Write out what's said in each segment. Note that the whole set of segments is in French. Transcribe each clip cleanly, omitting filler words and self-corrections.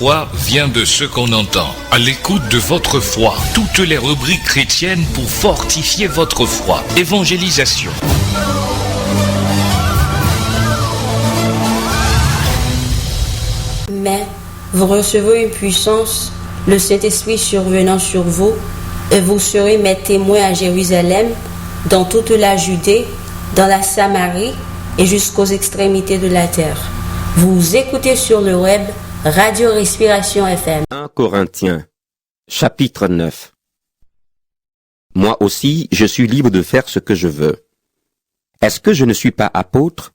foi vient de ce qu'on entend. À l'écoute de votre foi, toutes les rubriques chrétiennes pour fortifier votre foi. Évangélisation. Mais vous recevrez une puissance, le Saint-Esprit survenant sur vous, et vous serez mes témoins à Jérusalem, dans toute la Judée, dans la Samarie et jusqu'aux extrémités de la terre. Vous écoutez sur le web Radio Respiration FM. 1 Corinthiens, chapitre 9. Moi aussi, je suis libre de faire ce que je veux. Est-ce que je ne suis pas apôtre?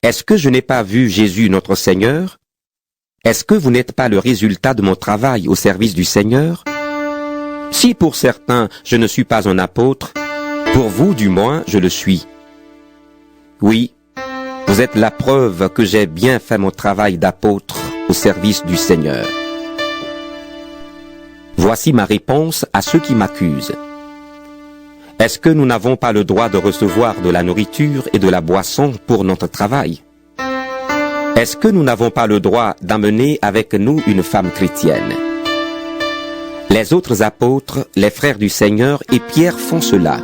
Est-ce que je n'ai pas vu Jésus notre Seigneur? Est-ce que vous n'êtes pas le résultat de mon travail au service du Seigneur? Si pour certains je ne suis pas un apôtre, pour vous du moins je le suis. Oui, vous êtes la preuve que j'ai bien fait mon travail d'apôtre au service du Seigneur. Voici ma réponse à ceux qui m'accusent. Est-ce que nous n'avons pas le droit de recevoir de la nourriture et de la boisson pour notre travail? Est-ce que nous n'avons pas le droit d'amener avec nous une femme chrétienne? Les autres apôtres, les frères du Seigneur et Pierre font cela.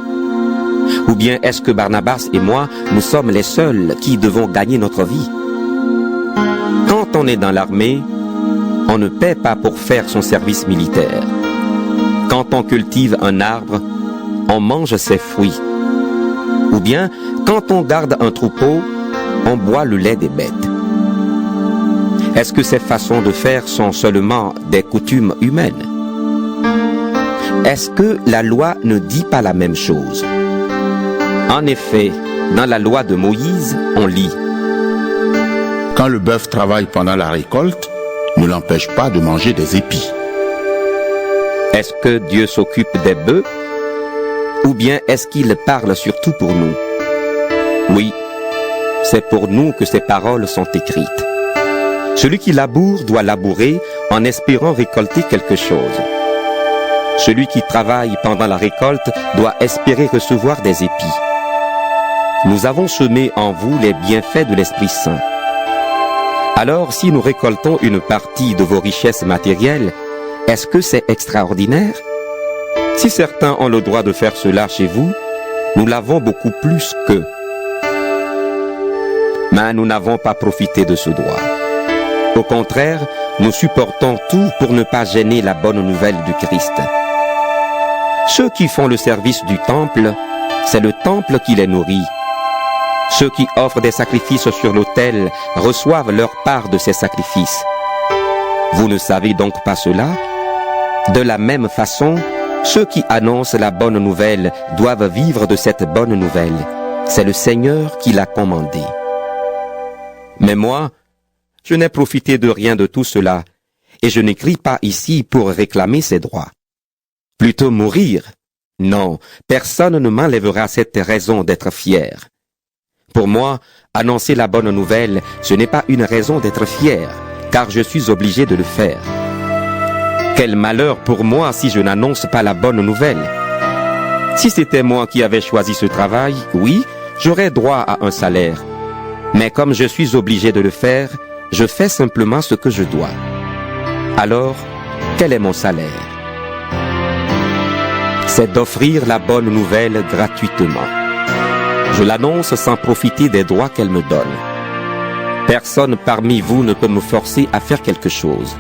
Ou bien est-ce que Barnabas et moi, nous sommes les seuls qui devons gagner notre vie? Quand on est dans l'armée, on ne paie pas pour faire son service militaire. Quand on cultive un arbre, on mange ses fruits. Ou bien, quand on garde un troupeau, on boit le lait des bêtes. Est-ce que ces façons de faire sont seulement des coutumes humaines? Est-ce que la loi ne dit pas la même chose? En effet, dans la loi de Moïse, on lit: Quand le bœuf travaille pendant la récolte, ne l'empêche pas de manger des épis. Est-ce que Dieu s'occupe des bœufs? Ou bien est-ce qu'il parle surtout pour nous? Oui, c'est pour nous que ces paroles sont écrites. Celui qui laboure doit labourer en espérant récolter quelque chose. Celui qui travaille pendant la récolte doit espérer recevoir des épis. Nous avons semé en vous les bienfaits de l'Esprit Saint. Alors, si nous récoltons une partie de vos richesses matérielles, est-ce que c'est extraordinaire? Si certains ont le droit de faire cela chez vous, nous l'avons beaucoup plus qu'eux. Mais nous n'avons pas profité de ce droit. Au contraire, nous supportons tout pour ne pas gêner la bonne nouvelle du Christ. Ceux qui font le service du temple, c'est le temple qui les nourrit. Ceux qui offrent des sacrifices sur l'autel reçoivent leur part de ces sacrifices. Vous ne savez donc pas cela? De la même façon, ceux qui annoncent la bonne nouvelle doivent vivre de cette bonne nouvelle. C'est le Seigneur qui l'a commandé. Mais moi, je n'ai profité de rien de tout cela, et je n'écris pas ici pour réclamer ces droits. Plutôt mourir? Non, personne ne m'enlèvera cette raison d'être fier. Pour moi, annoncer la bonne nouvelle, ce n'est pas une raison d'être fier, car je suis obligé de le faire. Quel malheur pour moi si je n'annonce pas la bonne nouvelle. Si c'était moi qui avais choisi ce travail, oui, j'aurais droit à un salaire. Mais comme je suis obligé de le faire, je fais simplement ce que je dois. Alors, quel est mon salaire? C'est d'offrir la bonne nouvelle gratuitement. Je l'annonce sans profiter des droits qu'elle me donne. Personne parmi vous ne peut me forcer à faire quelque chose.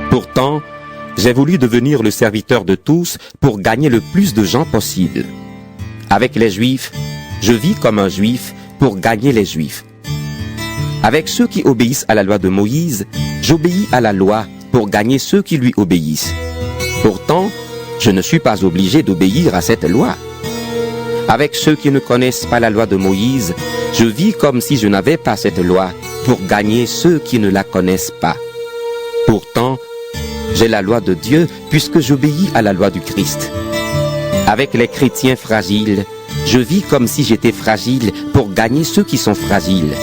Pourtant, j'ai voulu devenir le serviteur de tous pour gagner le plus de gens possible. Avec les Juifs, je vis comme un Juif pour gagner les Juifs. Avec ceux qui obéissent à la loi de Moïse, j'obéis à la loi pour gagner ceux qui lui obéissent. Pourtant, je ne suis pas obligé d'obéir à cette loi. Avec ceux qui ne connaissent pas la loi de Moïse, je vis comme si je n'avais pas cette loi pour gagner ceux qui ne la connaissent pas. Pourtant, j'ai la loi de Dieu puisque j'obéis à la loi du Christ. Avec les chrétiens fragiles, je vis comme si j'étais fragile pour gagner ceux qui sont fragiles.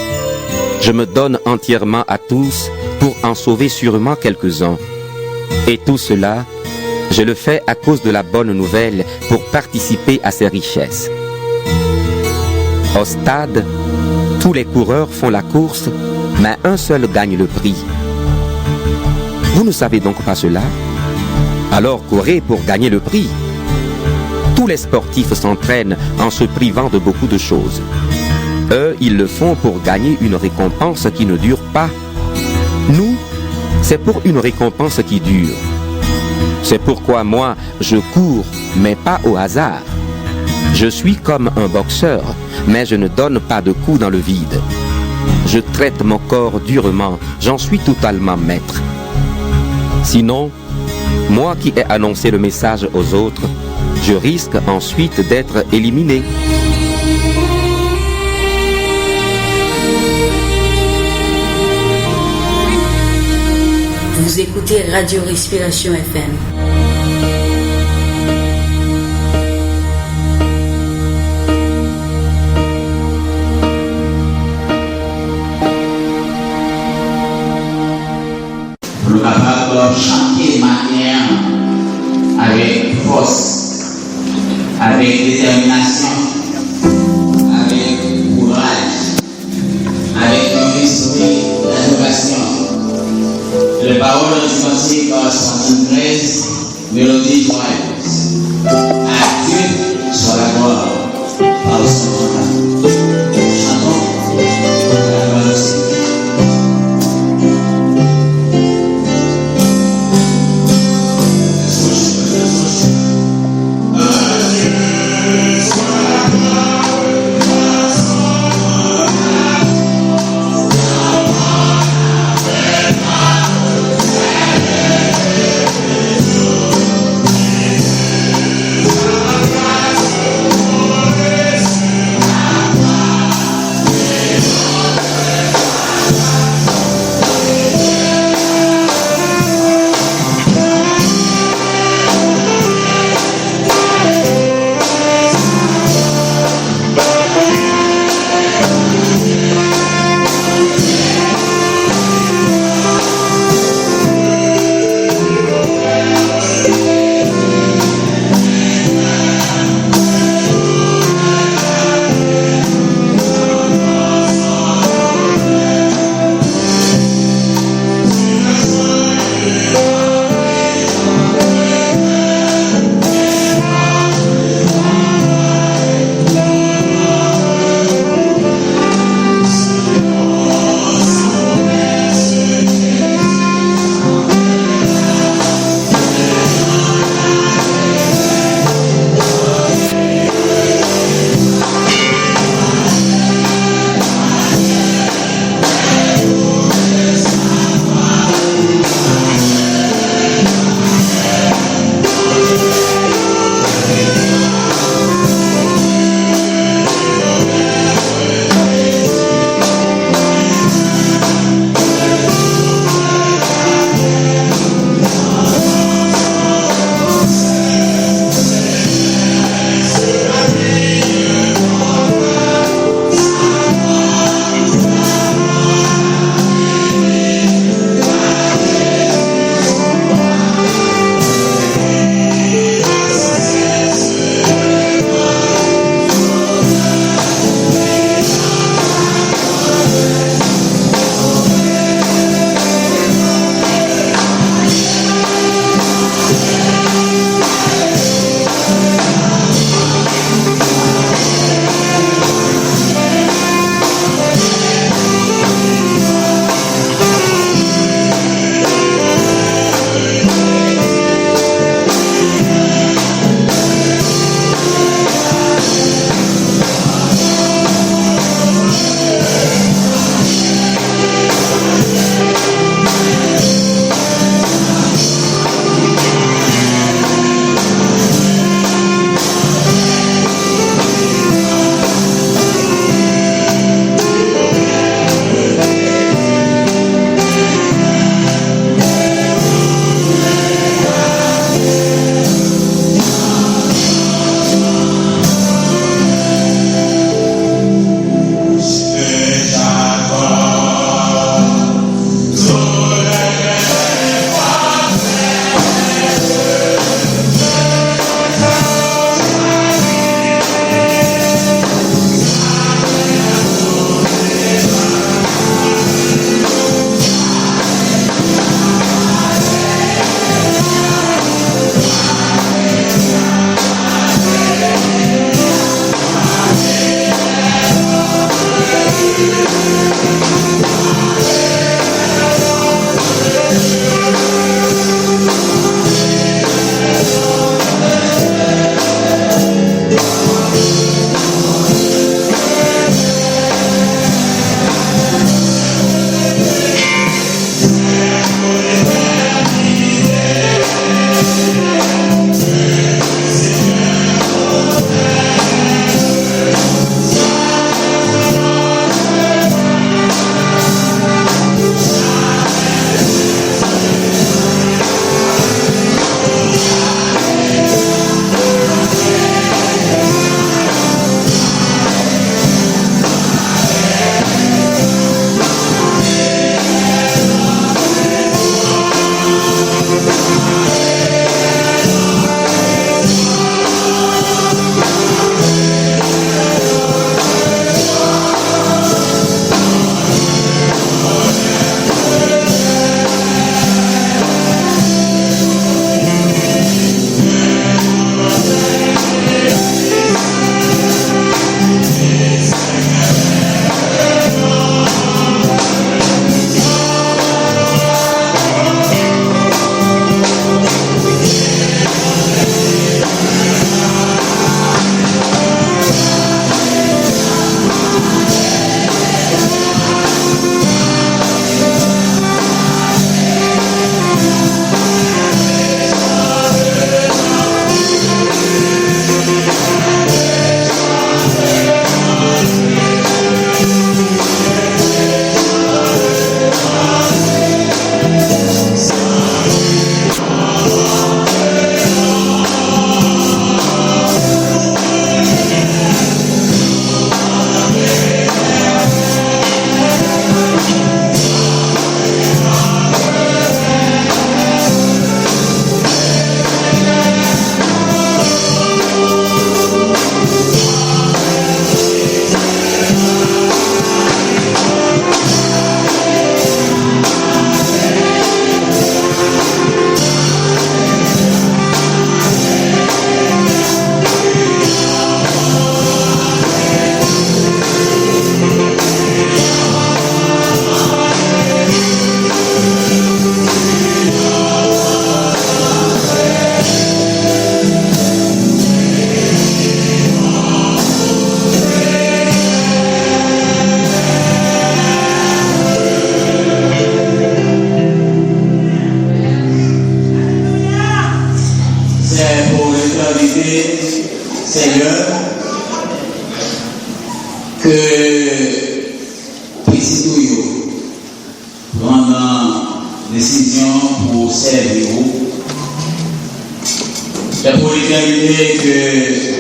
Je me donne entièrement à tous pour en sauver sûrement quelques-uns. Et tout cela, je le fais à cause de la bonne nouvelle pour participer à ses richesses. Au stade, tous les coureurs font la course, mais un seul gagne le prix. Vous ne savez donc pas cela? Alors courez pour gagner le prix. Tous les sportifs s'entraînent en se privant de beaucoup de choses. Eux, ils le font pour gagner une récompense qui ne dure pas. Nous, c'est pour une récompense qui dure. C'est pourquoi moi, je cours, mais pas au hasard. Je suis comme un boxeur, mais je ne donne pas de coups dans le vide. Je traite mon corps durement, j'en suis totalement maître. Sinon, moi qui ai annoncé le message aux autres, je risque ensuite d'être éliminé. Vous écoutez Radio Respiration FM. Nous sommes capables de chanter de manière avec force, avec détermination, avec courage, avec un esprit d'innovation. Les paroles du cantique 73, mélodie joyeuse. À Dieu soit la gloire par son nom. Chantons la gloire du Seigneur. Seigneur, que petit Touyo prendra décision pour servir vous. La pour l'éternité que